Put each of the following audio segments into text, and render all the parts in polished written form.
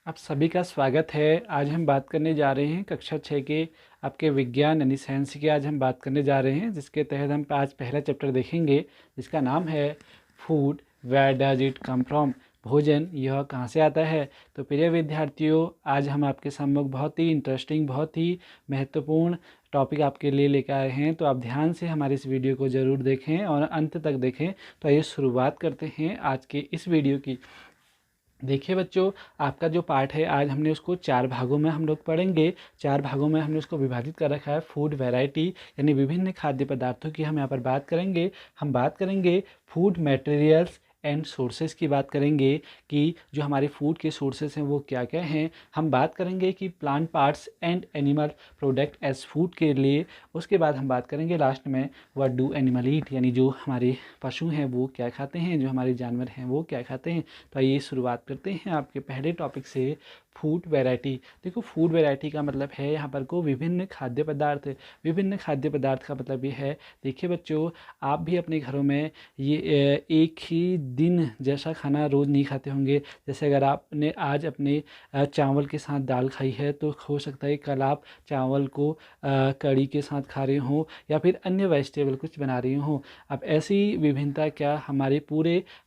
आप सभी का स्वागत है। आज हम बात करने जा रहे हैं कक्षा 6 के आपके विज्ञान यानी साइंस की आज हम बात करने जा रहे हैं, जिसके तहत हम आज पहला चैप्टर देखेंगे जिसका नाम है food, where does it come from. भोजन यह कहाँ से आता है। तो प्रिय विद्यार्थियों, आज हम आपके सम्मुख बहुत ही इंटरेस्टिंग, बहुत ही महत्वपूर्ण टॉपिक आपके लिए लेकर आए हैं। तो आप ध्यान से हमारे इस वीडियो को ज़रूर देखें और अंत तक देखें। तो आइए शुरुआत करते हैं आज के इस वीडियो की। देखिए बच्चों, आपका जो पार्ट है आज हमने उसको 4 भागों में हम लोग पढ़ेंगे। 4 भागों में हमने उसको विभाजित कर रखा है। फूड वैरायटी यानी विभिन्न खाद्य पदार्थों की हम यहाँ पर बात करेंगे। हम बात करेंगे फूड मटेरियल्स एंड सोर्सेज की बात करेंगे कि जो हमारे फूड के सोर्सेज हैं वो क्या क्या हैं। हम बात करेंगे कि plant parts and animal product as food के लिए। उसके बाद हम बात करेंगे लास्ट में व्हाट डू एनिमल ईट, यानी जो हमारे पशु हैं वो क्या खाते हैं, जो हमारे जानवर हैं वो क्या खाते हैं। तो आइए शुरुआत करते हैं आपके पहले टॉपिक से, फूड वैरायटी। देखो, फूड वैरायटी का मतलब है यहाँ पर को विभिन्न खाद्य पदार्थ। विभिन्न खाद्य पदार्थ का मतलब ये है, देखिए बच्चों, आप भी अपने घरों में ये एक ही दिन जैसा खाना रोज़ नहीं खाते होंगे। जैसे अगर आपने आज अपने चावल के साथ दाल खाई है तो हो सकता है कल आप चावल को कढ़ी के साथ खा रहे हों या फिर अन्य वेजिटेबल कुछ बना रही हों। अब ऐसी विभिन्नता क्या हमारे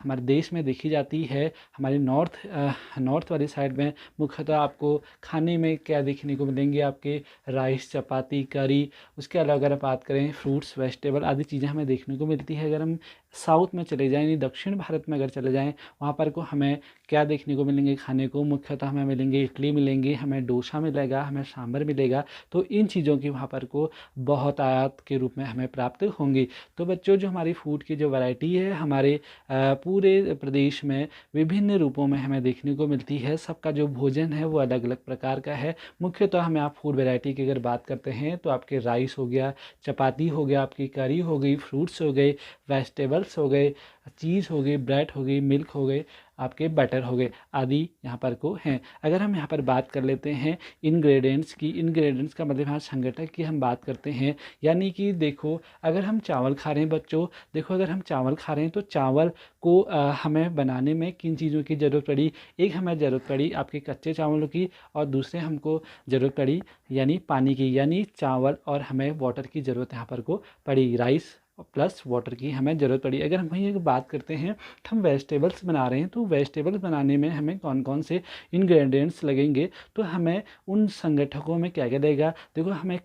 देश में देखी जाती है। हमारे नॉर्थ वाली साइड में मुख्यतः आपको खाने में क्या देखने को मिलेंगे, आपके राइस, चपाती, करी। उसके अलावा अगर आप बात करें फ्रूट्स, वेजिटेबल आदि चीज़ें हमें देखने को मिलती है। अगर हम साउथ में चले जाएं यानी दक्षिण भारत में अगर चले जाएं, वहाँ पर को हमें क्या देखने को मिलेंगे खाने को, मुख्यतः हमें मिलेंगे इडली मिलेंगे, हमें डोसा मिलेगा, हमें सांभर मिलेगा। तो इन चीज़ों की वहाँ पर को बहुत आयात के रूप में हमें प्राप्त होंगी। तो बच्चों, जो हमारी फूड की जो वैरायटी है हमारे पूरे प्रदेश में विभिन्न रूपों में हमें देखने को मिलती है। सबका जो भोजन है वो अलग अलग प्रकार का है। मुख्यतः हमें आप फूड वैरायटी की अगर बात करते हैं तो आपके राइस हो गया, चपाती हो गया, आपकी करी हो गई, फ्रूट्स हो गए, वेजिटेबल्स हो गए, चीज़ हो गई, ब्रेड हो गई, मिल्क हो गए, आपके बटर हो गए आदि यहाँ पर को हैं। अगर हम यहाँ पर बात कर लेते हैं इंग्रेडिएंट्स की, इंग्रेडिएंट्स का मतलब यहाँ संगठक की हम बात करते हैं। यानी कि देखो, अगर हम चावल खा रहे हैं बच्चों, देखो अगर हम चावल खा रहे हैं तो चावल को हमें बनाने में किन चीज़ों की ज़रूरत पड़ी। एक हमें ज़रूरत पड़ी आपके कच्चे चावलों की, और दूसरे हमको ज़रूरत पड़ी यानी पानी की, यानी चावल और हमें वाटर की ज़रूरत यहाँ पर को पड़ी। राइस प्लस वाटर की हमें ज़रूरत पड़ी। अगर हम वहीं बात करते हैं तो हम वेजिटेबल्स बना रहे हैं, तो वेजिटेबल्स बनाने में हमें कौन कौन से इंग्रेडिएंट्स लगेंगे, तो हमें उन संगठकों में क्या क्या लगेगा। देखो, हमें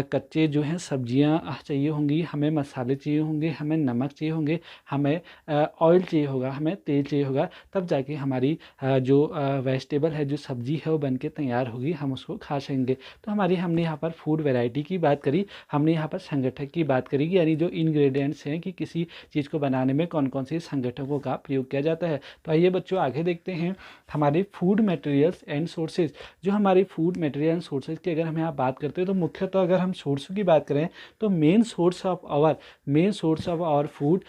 कच्चे जो हैं सब्जियां चाहिए होंगी, हमें मसाले चाहिए होंगे, हमें नमक चाहिए होंगे, हमें ऑयल चाहिए होगा, हमें तेल चाहिए होगा। तब जाके हमारी जो वेजिटेबल है, जो सब्जी है वो बन के तैयार होगी, हम उसको खा सकेंगे। तो हमने यहाँ पर फूड वैरायटी की बात करी, हमने यहाँ पर संगठक की बात करी, यानी जो इंग्रेडिएंट्स हैं कि किसी चीज़ को बनाने में कौन कौन से संगठकों का प्रयोग किया जाता है। तो आइए बच्चों आगे देखते हैं हमारे फूड मटेरियल्स एंड सोर्सेज। जो हमारे फूड मटेरियल एंड सोर्सेज की अगर हम यहाँ बात करते हैं तो मुख्यतः अगर हम सोर्सों की बात करें तो main source of our food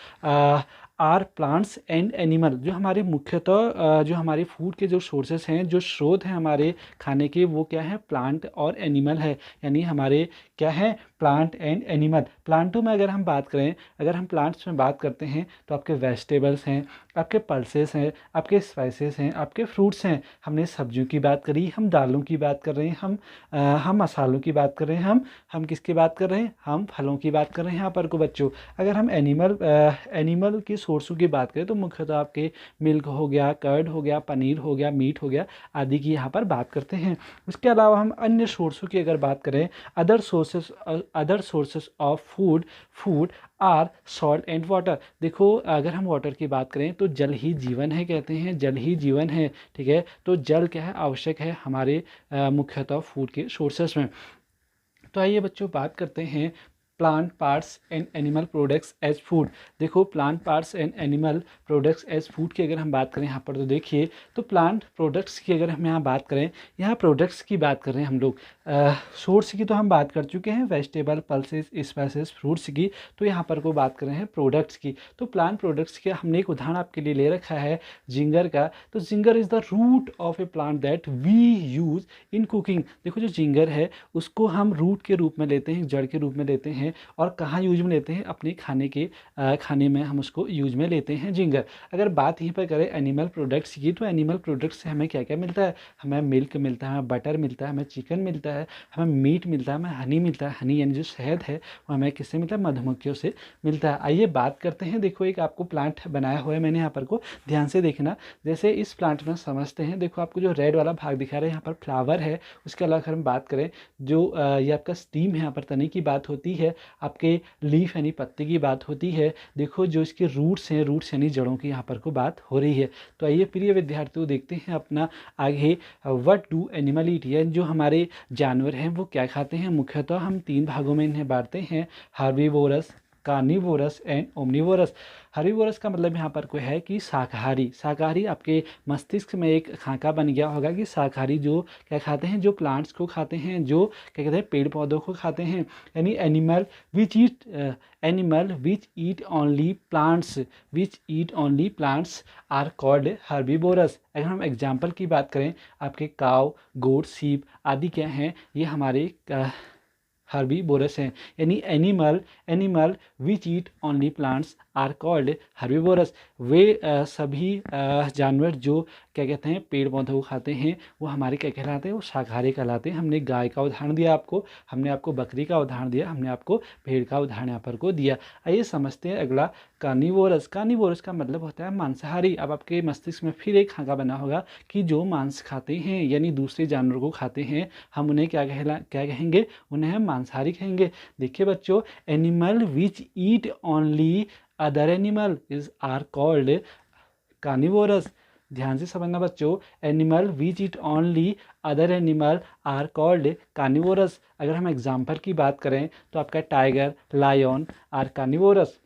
are plants and animal. जो हमारे मुख्यतः जो हमारे फूड के जो सोर्सेस हैं, जो स्रोत हैं हमारे खाने के, वो क्या है, प्लांट और एनिमल है। यानी हमारे क्या है, प्लांट एंड एनिमल। प्लांटों में अगर हम बात करें, अगर हम प्लांट्स में बात करते हैं तो आपके वेजिटेबल्स हैं, आपके पल्सेस हैं, आपके स्पाइसेस हैं, आपके फ्रूट्स हैं। हमने सब्जियों की बात करी, हम दालों की बात कर रहे हैं, हम मसालों की बात कर रहे हैं, हम किसकी बात कर रहे हैं, हम फलों की बात कर रहे हैं यहाँ पर को बच्चों। अगर हम एनिमल के सोर्सों की बात करें तो मुख्यतः आपके मिल्क हो गया, कर्ड हो गया, पनीर हो गया, मीट हो गया आदि की यहाँ पर बात करते हैं। उसके अलावा हम अन्य सोर्सों की अगर बात करें, other sources of food are salt and water. देखो, अगर हम वाटर की बात करें तो जल ही जीवन है, कहते हैं जल ही जीवन है, ठीक है। तो जल क्या है, आवश्यक है हमारे मुख्यतः फूड के सोर्सेस में। तो आइए बच्चों बात करते हैं plant parts and animal products as food. देखो, plant parts and animal products as food की अगर हम बात करें यहाँ पर, तो देखिए, तो प्लांट प्रोडक्ट्स की अगर हम यहाँ बात करें, यहाँ प्रोडक्ट्स की बात कर रहे हैं हम लोग। सोर्स की तो हम बात कर चुके हैं, वेजिटेबल, पल्सेस, स्पाइसेस, फ्रूट्स की। तो यहाँ पर को बात कर रहे हैं प्रोडक्ट्स की। तो प्लांट प्रोडक्ट्स के हमने एक उदाहरण आपके लिए ले रखा है जिंगर का। तो ginger is the root of a plant that we use in cooking. देखो, जो जिंगर है उसको हम रूट के रूप में लेते हैं, जड़ के रूप में लेते हैं हैं और कहाँ यूज में लेते हैं, अपने खाने में हम उसको यूज में लेते हैं जिंगर। अगर बात यहीं पर करें एनिमल प्रोडक्ट्स की, तो एनिमल प्रोडक्ट्स से हमें क्या क्या मिलता है, हमें मिल्क मिलता है, हमें बटर मिलता है, हमें चिकन मिलता है, हमें मीट मिलता है, हमें हनी मिलता है। हनी यानी जो शहद है वो हमें किससे मिलता है, मधुमक्खियों से मिलता है। आइए बात करते हैं, देखो एक आपको प्लांट बनाया हुआ है मैंने यहाँ पर को, ध्यान से देखना। जैसे इस प्लांट में समझते हैं, देखो आपको जो रेड वाला भाग दिखा रहा है यहाँ पर फ्लावर है। उसके अलावा अगर हम बात करें जो ये आपका स्टीम है, यहाँ पर तने की बात होती है, आपके लीफ यानी पत्ते की बात होती है। देखो जो इसके रूट्स हैं, रूट्स यानी जड़ों की यहाँ पर को बात हो रही है। तो आइए प्रिय विद्यार्थियों देखते हैं अपना आगे, व्हाट डू एनिमल ईट, यानी जो हमारे जानवर हैं वो क्या खाते हैं। मुख्यतः हम 3 भागों में इन्हें बांटते हैं, herbivorous, carnivorous and omnivorous. Herbivorous का मतलब यहाँ पर कोई है कि शाकाहारी। शाकाहारी आपके मस्तिष्क में एक खाका बन गया होगा कि शाकाहारी जो क्या खाते हैं, जो प्लांट्स को खाते हैं, जो क्या कहते हैं पेड़ पौधों को खाते हैं, यानी animal which eat only plants are called herbivorous. अगर हम एग्जाम्पल की बात करें, आपके काव, गोट, सीप आदि क्या हैं, ये हमारे हर्बीवोरस हैं। यानी animal which eat only plants are called herbivorous. वे सभी जानवर जो क्या कहते हैं पेड़ पौधों को खाते हैं वो हमारे क्या कहलाते हैं, वो शाकाहारी कहलाते हैं। हमने गाय का उदाहरण दिया आपको, हमने आपको बकरी का उदाहरण दिया, हमने आपको भेड़ का उदाहरण यहाँ पर को दिया। आइए समझते हैं अगला, कार्निवोरस। कार्निवोरस का मतलब होता है मांसाहारी। अब आपके मस्तिष्क में फिर एक खाका बना होगा कि जो मांस खाते हैं यानी दूसरे जानवरों को खाते हैं, हम उन्हें क्या कहेंगे, उन्हें हम मांसाहारी कहेंगे। देखिए बच्चों, animal which eat only other animal is are called carnivorous. ध्यान से समझना बच्चों, animal which eat only other animal are called carnivorous. अगर हम एग्जाम्पल की बात करें तो आपका टाइगर, लायन आर कार्निवोरस।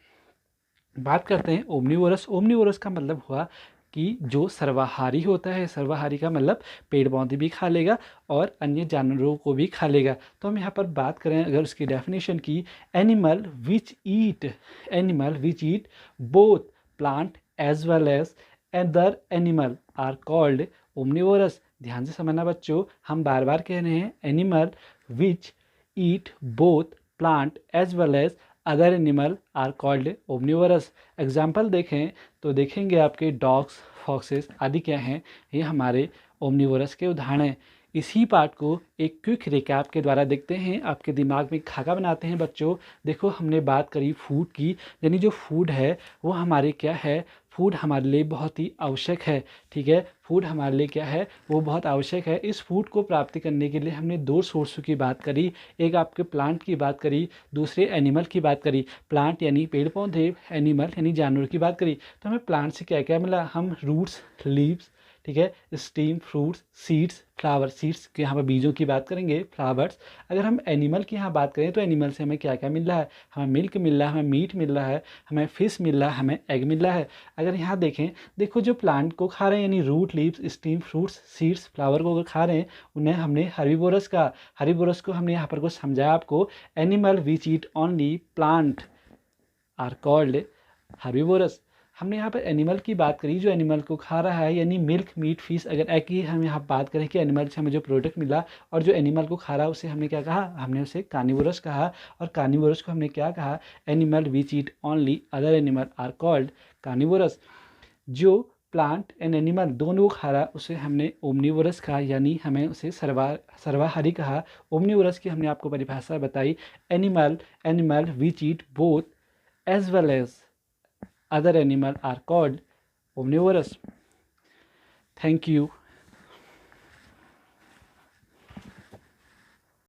बात करते हैं ओमनिवोरस। ओमनिवोरस का मतलब हुआ कि जो सर्वाहारी होता है। सर्वाहारी का मतलब पेड़ पौधे भी खा लेगा और अन्य जानवरों को भी खा लेगा। तो हम यहाँ पर बात करें अगर उसकी डेफिनेशन की, animal which eat both plant as well as other animal are called omnivorous. ध्यान से समझना बच्चों, हम बार बार कह रहे हैं animal which eat both plant as well as other animal are called omnivorous. Example देखें तो देखेंगे आपके डॉग्स, फॉक्सेस आदि क्या हैं, ये हमारे ओमनिवोरस के उदाहरण हैं। इसी पार्ट को एक क्विक रिकैप के द्वारा देखते हैं, आपके दिमाग में खाका बनाते हैं बच्चों। देखो हमने बात करी फूड की, यानी जो फूड है वो हमारे क्या है, फूड हमारे लिए बहुत ही आवश्यक है। ठीक है, फूड हमारे लिए क्या है, वो बहुत आवश्यक है। इस फूड को प्राप्त करने के लिए हमने 2 सोर्सों की बात करी, एक आपके प्लांट की बात करी, दूसरे एनिमल की बात करी। प्लांट यानी पेड़ पौधे, एनिमल यानी जानवर की बात करी। तो हमें प्लांट से क्या क्या मिला, हम रूट्स, लीव्स, ठीक है, steam, fruits, seeds, flower, seeds के यहाँ पर बीजों की बात करेंगे, फ्लावर्स। अगर हम एनिमल की यहाँ बात करें तो एनिमल से हमें क्या क्या मिल रहा है, हमें मिल्क मिल रहा है, हमें मीट मिल रहा है, हमें फिश मिल रहा है, हमें एग मिल रहा है। अगर यहाँ देखें, देखो जो प्लांट को खा रहे हैं यानी root, leaves, stem, fruits, seeds, flower को अगर खा रहे हैं उन्हें हमने हर्बीवोरस का, हर्बीवोरस को हमने यहाँ पर को समझाया आपको, animal which eat only plant are called herbivorous. हमने यहाँ पर एनिमल की बात करी, जो एनिमल को खा रहा है यानी मिल्क, मीट, फिश। अगर एक ही हम यहाँ बात करें कि एनिमल से हमें जो प्रोडक्ट मिला और जो एनिमल को खा रहा है उसे हमने क्या कहा, हमने उसे कार्निवोरस कहा। और कार्निवोरस को हमने क्या कहा, animal which eat only other animal are called carnivorous. जो प्लांट एंड एनिमल दोनों को खा रहा है उसे हमने ओमनिवोरस कहा, यानी हमें उसे सर्वाहारी कहा। ओमनिवोरस की हमने आपको परिभाषा बताई, animal which eat both as well as other animal are called omnivorous. Thank you.